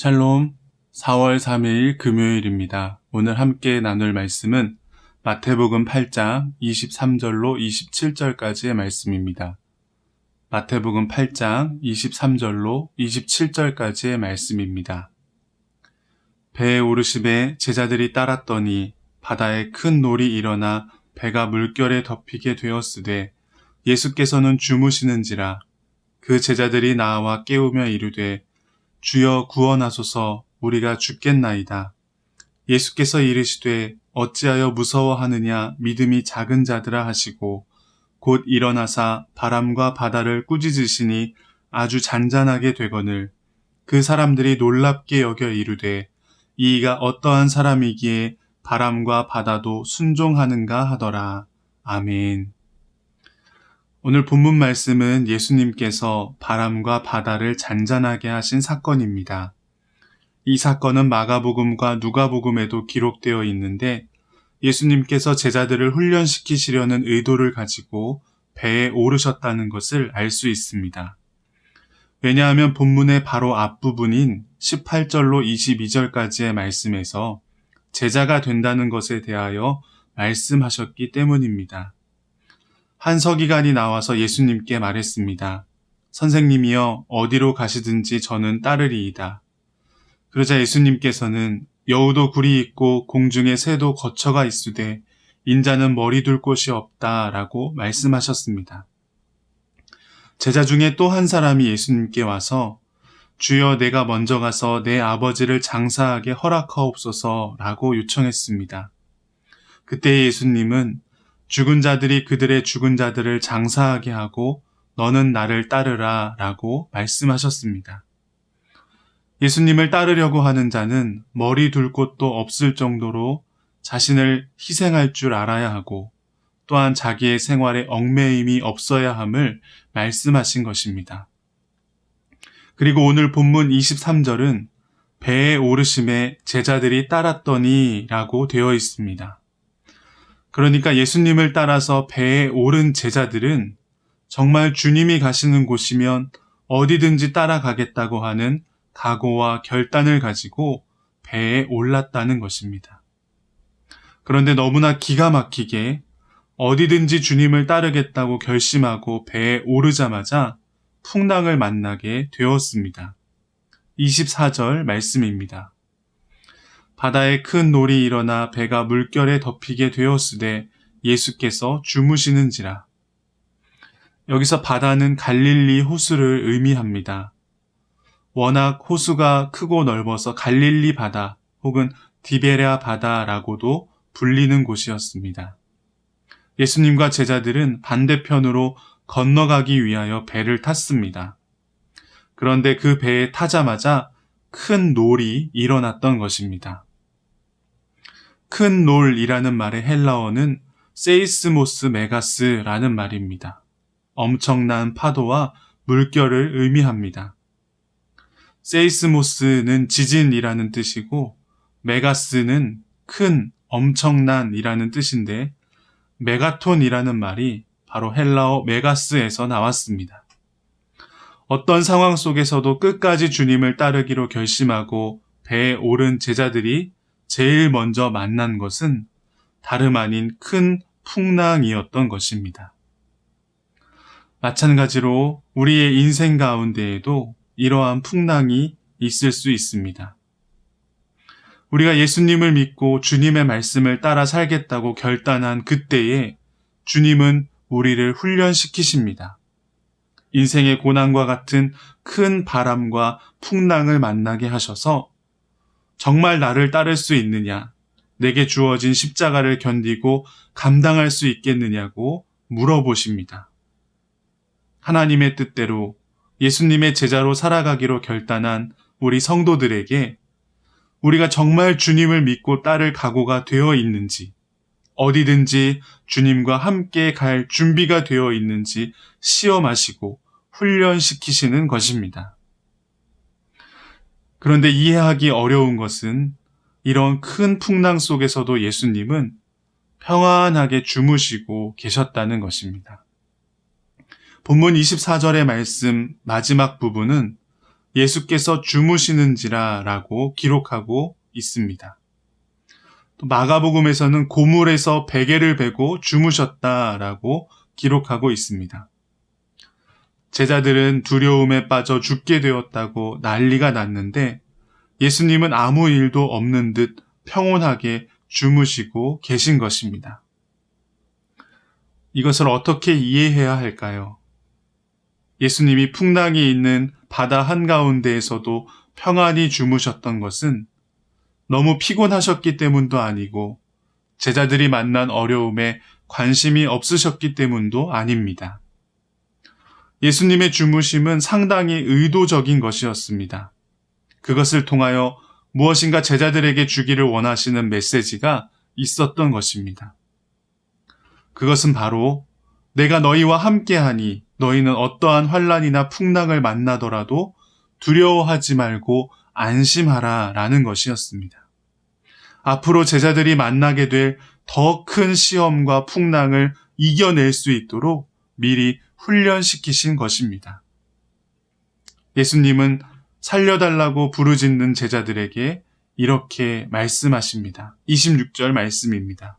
샬롬, 4월 3일 금요일입니다. 오늘 함께 나눌 말씀은 마태복음 8장 23절로 27절까지의 말씀입니다. 마태복음 8장 23절로 27절까지의 말씀입니다. 배에 오르심에 제자들이 따랐더니 바다에 큰 놀이 일어나 배가 물결에 덮이게 되었으되 예수께서는 주무시는지라. 그 제자들이 나와 깨우며 이르되 주여 구원하소서, 우리가 죽겠나이다. 예수께서 이르시되 어찌하여 무서워하느냐, 믿음이 작은 자들아 하시고 곧 일어나사 바람과 바다를 꾸짖으시니 아주 잔잔하게 되거늘 그 사람들이 놀랍게 여겨 이르되 이가 어떠한 사람이기에 바람과 바다도 순종하는가 하더라. 아멘. 오늘 본문 말씀은 예수님께서 바람과 바다를 잔잔하게 하신 사건입니다. 이 사건은 마가복음과 누가복음에도 기록되어 있는데 예수님께서 제자들을 훈련시키시려는 의도를 가지고 배에 오르셨다는 것을 알 수 있습니다. 왜냐하면 본문의 바로 앞부분인 18절로 22절까지의 말씀에서 제자가 된다는 것에 대하여 말씀하셨기 때문입니다. 한 서기관이 나와서 예수님께 말했습니다. 선생님이여, 어디로 가시든지 저는 따르리이다. 그러자 예수님께서는 여우도 굴이 있고 공중에 새도 거처가 있으되 인자는 머리 둘 곳이 없다라고 말씀하셨습니다. 제자 중에 또 한 사람이 예수님께 와서 주여, 내가 먼저 가서 내 아버지를 장사하게 허락하옵소서라고 요청했습니다. 그때 예수님은 죽은 자들이 그들의 죽은 자들을 장사하게 하고 너는 나를 따르라 라고 말씀하셨습니다. 예수님을 따르려고 하는 자는 머리 둘 곳도 없을 정도로 자신을 희생할 줄 알아야 하고 또한 자기의 생활에 얽매임이 없어야 함을 말씀하신 것입니다. 그리고 오늘 본문 23절은 배에 오르심에 제자들이 따랐더니 라고 되어 있습니다. 그러니까 예수님을 따라서 배에 오른 제자들은 정말 주님이 가시는 곳이면 어디든지 따라가겠다고 하는 각오와 결단을 가지고 배에 올랐다는 것입니다. 그런데 너무나 기가 막히게 어디든지 주님을 따르겠다고 결심하고 배에 오르자마자 풍랑을 만나게 되었습니다. 24절 말씀입니다. 바다에 큰 놀이 일어나 배가 물결에 덮이게 되었으되 예수께서 주무시는지라. 여기서 바다는 갈릴리 호수를 의미합니다. 워낙 호수가 크고 넓어서 갈릴리 바다 혹은 디베랴 바다라고도 불리는 곳이었습니다. 예수님과 제자들은 반대편으로 건너가기 위하여 배를 탔습니다. 그런데 그 배에 타자마자 큰 놀이 일어났던 것입니다. 큰 놀이라는 말의 헬라어는 세이스모스 메가스라는 말입니다. 엄청난 파도와 물결을 의미합니다. 세이스모스는 지진이라는 뜻이고 메가스는 큰, 엄청난이라는 뜻인데 메가톤이라는 말이 바로 헬라어 메가스에서 나왔습니다. 어떤 상황 속에서도 끝까지 주님을 따르기로 결심하고 배에 오른 제자들이 제일 먼저 만난 것은 다름 아닌 큰 풍랑이었던 것입니다. 마찬가지로 우리의 인생 가운데에도 이러한 풍랑이 있을 수 있습니다. 우리가 예수님을 믿고 주님의 말씀을 따라 살겠다고 결단한 그때에 주님은 우리를 훈련시키십니다. 인생의 고난과 같은 큰 바람과 풍랑을 만나게 하셔서 정말 나를 따를 수 있느냐, 내게 주어진 십자가를 견디고 감당할 수 있겠느냐고 물어보십니다. 하나님의 뜻대로 예수님의 제자로 살아가기로 결단한 우리 성도들에게 우리가 정말 주님을 믿고 따를 각오가 되어 있는지, 어디든지 주님과 함께 갈 준비가 되어 있는지 시험하시고 훈련시키시는 것입니다. 그런데 이해하기 어려운 것은 이런 큰 풍랑 속에서도 예수님은 평안하게 주무시고 계셨다는 것입니다. 본문 24절의 말씀 마지막 부분은 예수께서 주무시는지라 라고 기록하고 있습니다. 또 마가복음에서는 고물에서 베개를 베고 주무셨다라고 기록하고 있습니다. 제자들은 두려움에 빠져 죽게 되었다고 난리가 났는데 예수님은 아무 일도 없는 듯 평온하게 주무시고 계신 것입니다. 이것을 어떻게 이해해야 할까요? 예수님이 풍랑이 있는 바다 한가운데에서도 평안히 주무셨던 것은 너무 피곤하셨기 때문도 아니고 제자들이 만난 어려움에 관심이 없으셨기 때문도 아닙니다. 예수님의 주무심은 상당히 의도적인 것이었습니다. 그것을 통하여 무엇인가 제자들에게 주기를 원하시는 메시지가 있었던 것입니다. 그것은 바로 내가 너희와 함께하니 너희는 어떠한 환난이나 풍랑을 만나더라도 두려워하지 말고 안심하라 라는 것이었습니다. 앞으로 제자들이 만나게 될 더 큰 시험과 풍랑을 이겨낼 수 있도록 미리 훈련시키신 것입니다. 예수님은 살려달라고 부르짖는 제자들에게 이렇게 말씀하십니다. 26절 말씀입니다.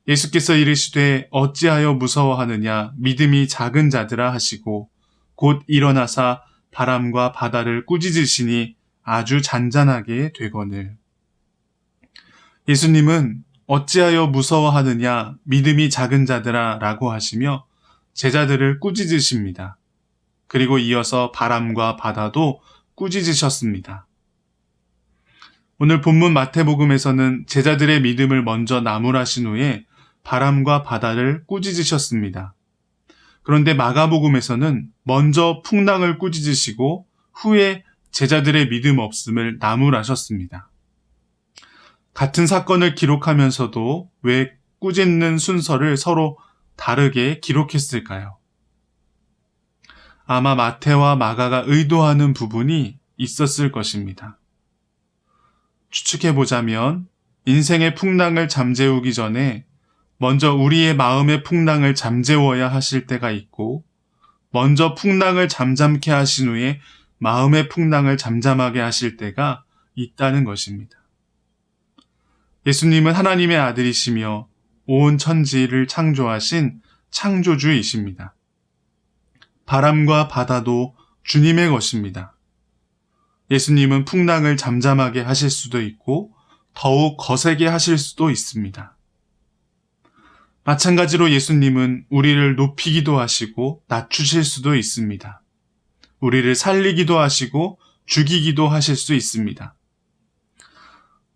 예수께서 이르시되 어찌하여 무서워하느냐 믿음이 작은 자들아 하시고 곧 일어나사 바람과 바다를 꾸짖으시니 아주 잔잔하게 되거늘. 예수님은 어찌하여 무서워하느냐 믿음이 작은 자들아 라고 하시며 제자들을 꾸짖으십니다. 그리고 이어서 바람과 바다도 꾸짖으셨습니다. 오늘 본문 마태복음에서는 제자들의 믿음을 먼저 나무라신 후에 바람과 바다를 꾸짖으셨습니다. 그런데 마가복음에서는 먼저 풍랑을 꾸짖으시고 후에 제자들의 믿음 없음을 나무라셨습니다. 같은 사건을 기록하면서도 왜 꾸짖는 순서를 서로 다르게 기록했을까요? 아마 마태와 마가가 의도하는 부분이 있었을 것입니다. 추측해보자면 인생의 풍랑을 잠재우기 전에 먼저 우리의 마음의 풍랑을 잠재워야 하실 때가 있고 먼저 풍랑을 잠잠케 하신 후에 마음의 풍랑을 잠잠하게 하실 때가 있다는 것입니다. 예수님은 하나님의 아들이시며 온 천지를 창조하신 창조주이십니다. 바람과 바다도 주님의 것입니다. 예수님은 풍랑을 잠잠하게 하실 수도 있고 더욱 거세게 하실 수도 있습니다. 마찬가지로 예수님은 우리를 높이기도 하시고 낮추실 수도 있습니다. 우리를 살리기도 하시고 죽이기도 하실 수 있습니다.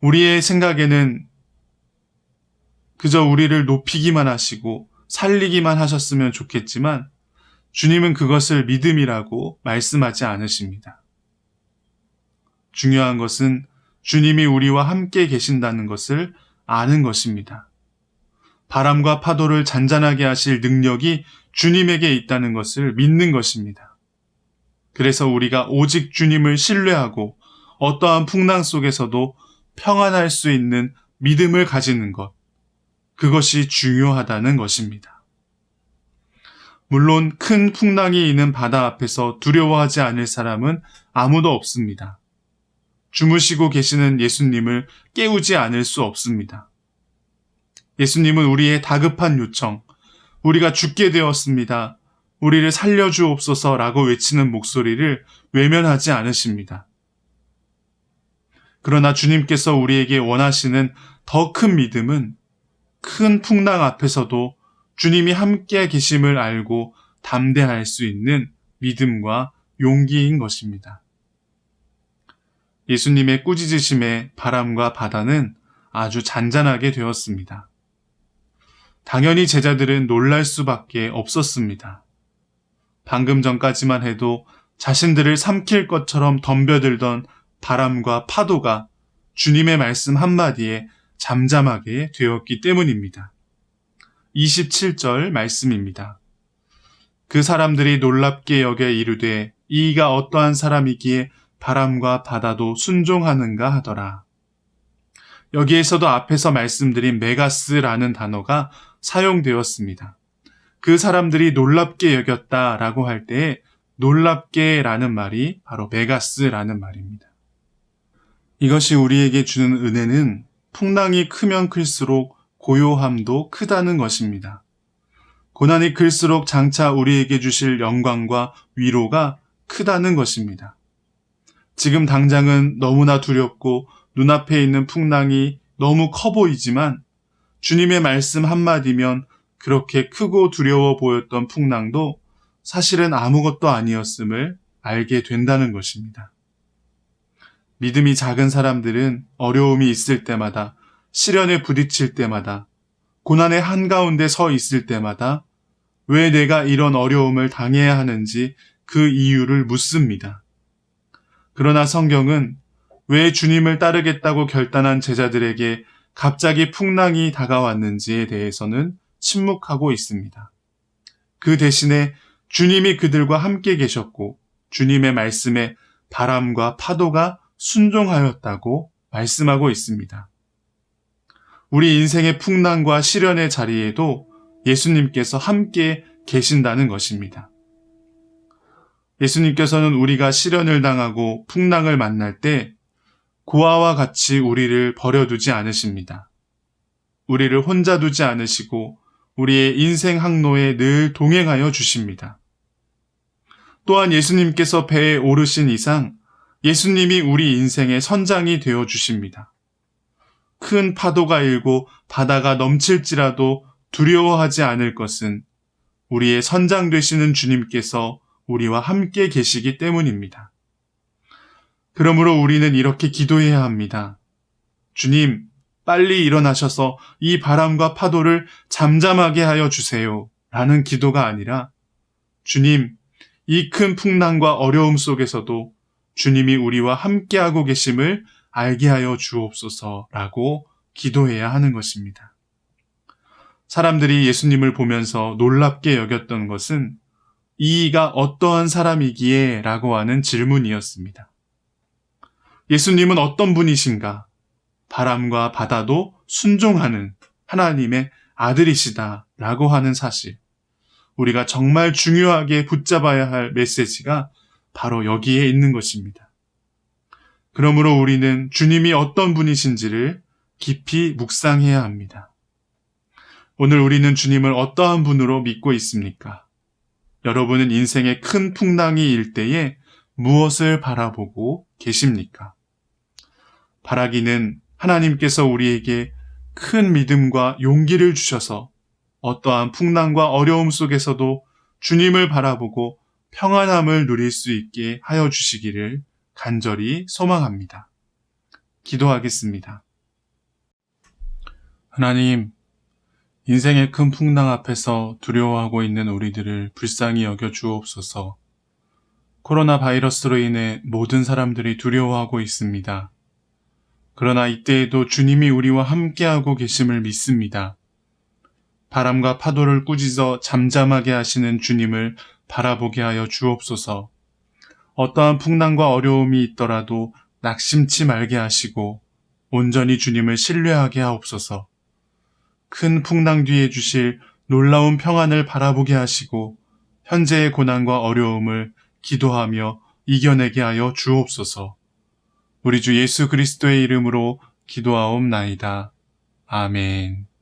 우리의 생각에는 그저 우리를 높이기만 하시고 살리기만 하셨으면 좋겠지만 주님은 그것을 믿음이라고 말씀하지 않으십니다. 중요한 것은 주님이 우리와 함께 계신다는 것을 아는 것입니다. 바람과 파도를 잔잔하게 하실 능력이 주님에게 있다는 것을 믿는 것입니다. 그래서 우리가 오직 주님을 신뢰하고 어떠한 풍랑 속에서도 평안할 수 있는 믿음을 가지는 것, 그것이 중요하다는 것입니다. 물론 큰 풍랑이 있는 바다 앞에서 두려워하지 않을 사람은 아무도 없습니다. 주무시고 계시는 예수님을 깨우지 않을 수 없습니다. 예수님은 우리의 다급한 요청, 우리가 죽게 되었습니다. 우리를 살려주옵소서라고 외치는 목소리를 외면하지 않으십니다. 그러나 주님께서 우리에게 원하시는 더 큰 믿음은 큰 풍랑 앞에서도 주님이 함께 계심을 알고 담대할 수 있는 믿음과 용기인 것입니다. 예수님의 꾸짖으심에 바람과 바다는 아주 잔잔하게 되었습니다. 당연히 제자들은 놀랄 수밖에 없었습니다. 방금 전까지만 해도 자신들을 삼킬 것처럼 덤벼들던 바람과 파도가 주님의 말씀 한마디에 잠잠하게 되었기 때문입니다. 27절 말씀입니다. 그 사람들이 놀랍게 여겨 이르되 이가 어떠한 사람이기에 바람과 바다도 순종하는가 하더라. 여기에서도 앞에서 말씀드린 메가스라는 단어가 사용되었습니다. 그 사람들이 놀랍게 여겼다라고 할 때에 놀랍게 라는 말이 바로 메가스라는 말입니다. 이것이 우리에게 주는 은혜는 풍랑이 크면 클수록 고요함도 크다는 것입니다. 고난이 클수록 장차 우리에게 주실 영광과 위로가 크다는 것입니다. 지금 당장은 너무나 두렵고 눈앞에 있는 풍랑이 너무 커 보이지만 주님의 말씀 한마디면 그렇게 크고 두려워 보였던 풍랑도 사실은 아무것도 아니었음을 알게 된다는 것입니다. 믿음이 작은 사람들은 어려움이 있을 때마다, 시련에 부딪힐 때마다, 고난의 한가운데 서 있을 때마다 왜 내가 이런 어려움을 당해야 하는지 그 이유를 묻습니다. 그러나 성경은 왜 주님을 따르겠다고 결단한 제자들에게 갑자기 풍랑이 다가왔는지에 대해서는 침묵하고 있습니다. 그 대신에 주님이 그들과 함께 계셨고 주님의 말씀에 바람과 파도가 순종하였다고 말씀하고 있습니다. 우리 인생의 풍랑과 시련의 자리에도 예수님께서 함께 계신다는 것입니다. 예수님께서는 우리가 시련을 당하고 풍랑을 만날 때 고아와 같이 우리를 버려두지 않으십니다. 우리를 혼자 두지 않으시고 우리의 인생 항로에 늘 동행하여 주십니다. 또한 예수님께서 배에 오르신 이상 예수님이 우리 인생의 선장이 되어 주십니다. 큰 파도가 일고 바다가 넘칠지라도 두려워하지 않을 것은 우리의 선장 되시는 주님께서 우리와 함께 계시기 때문입니다. 그러므로 우리는 이렇게 기도해야 합니다. 주님, 빨리 일어나셔서 이 바람과 파도를 잠잠하게 하여 주세요. 라는 기도가 아니라 주님, 이 큰 풍랑과 어려움 속에서도 주님이 우리와 함께하고 계심을 알게 하여 주옵소서라고 기도해야 하는 것입니다. 사람들이 예수님을 보면서 놀랍게 여겼던 것은 이가 어떠한 사람이기에 라고 하는 질문이었습니다. 예수님은 어떤 분이신가? 바람과 바다도 순종하는 하나님의 아들이시다 라고 하는 사실. 우리가 정말 중요하게 붙잡아야 할 메시지가 바로 여기에 있는 것입니다. 그러므로 우리는 주님이 어떤 분이신지를 깊이 묵상해야 합니다. 오늘 우리는 주님을 어떠한 분으로 믿고 있습니까? 여러분은 인생의 큰 풍랑이 일 때에 무엇을 바라보고 계십니까? 바라기는 하나님께서 우리에게 큰 믿음과 용기를 주셔서 어떠한 풍랑과 어려움 속에서도 주님을 바라보고 평안함을 누릴 수 있게 하여 주시기를 간절히 소망합니다. 기도하겠습니다. 하나님, 인생의 큰 풍랑 앞에서 두려워하고 있는 우리들을 불쌍히 여겨 주옵소서. 코로나 바이러스로 인해 모든 사람들이 두려워하고 있습니다. 그러나 이때에도 주님이 우리와 함께하고 계심을 믿습니다. 바람과 파도를 꾸짖어 잠잠하게 하시는 주님을 바라보게 하여 주옵소서. 어떠한 풍랑과 어려움이 있더라도 낙심치 말게 하시고 온전히 주님을 신뢰하게 하옵소서. 큰 풍랑 뒤에 주실 놀라운 평안을 바라보게 하시고 현재의 고난과 어려움을 기도하며 이겨내게 하여 주옵소서. 우리 주 예수 그리스도의 이름으로 기도하옵나이다. 아멘.